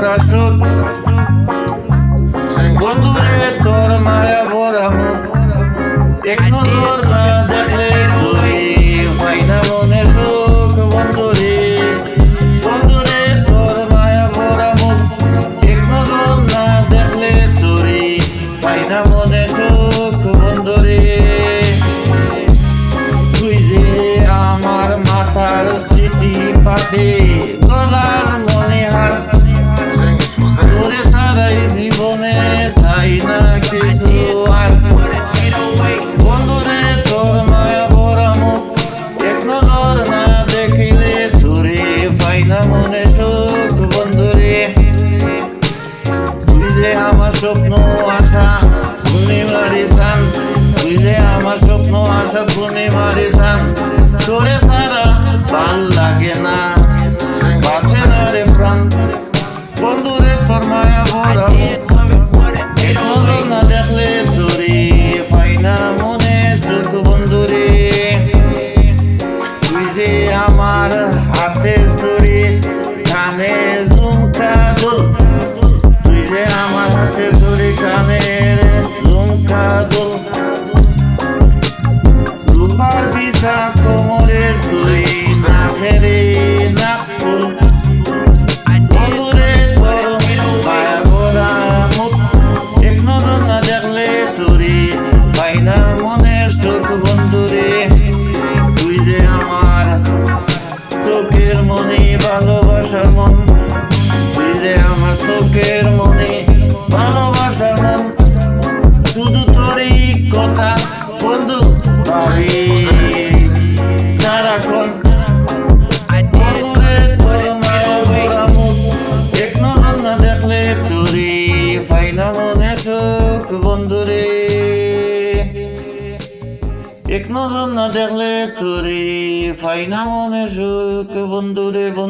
ভরা সুখ বন্ধুরে তোর মায়া ভরা মুখ এক নজর না দেখলে তুই পাই না মনে সুখ বন্ধুরে বন্ধুরে তোর মায়া ভরা মুখ এক নজর না দেখলে তুই পাই না মনে সুখ বন্ধুরে তুই যে আমার মাথার স্মৃতি পাতে গলার মনে হার তোরে সারাই জীবনে চাই না কিছু আর বন্ধুরে তোর মায়া ভরা মুখ এক নজর না দেখিলে তোরে পাই না মনে সুখ বন্ধুরে তুই যে আমার স্বপ্ন আশা পূর্ণিমারি সান তুই যে আমার স্বপ্ন আশা পূর্ণিমারি সান তোরে সারা ভাল লাগে না বাসে না রে প্রাণ বন্ধুরে তোর মায়া ভরা এক নজর না দেখলে তোরে পাই না মনে সুখ বন্ধুরে তুই যে আমার হাতে চুরি কানে ঝুমকা দুল তুই যে আমার হাতে চুরি কানের ঝুমকা দুল রূপার বিছা কোমরের তুই না ফেরে না ফুল বন্ধুরে তোর মায়া ভরা মুখ এক নজর না দেখলে তোরে পাই না মনে সুখ বন্ধুরে তুই যে আমার চোখের মনে ভালোবাসার মন তুই যে আমার চোখের মনে ভালোবাসার মন শুধু তোরই কথা বন্ধু ভাবি সারাক্ষণ বন্ধুরে তোর মায়া ভরা মুখ এক নজর না দেখলে তোরে পাই না মনে সুখ বন্ধুরে এক নজর না দেখলে তোরে পাই না মনে সুখ বন্ধুরে বন্ধু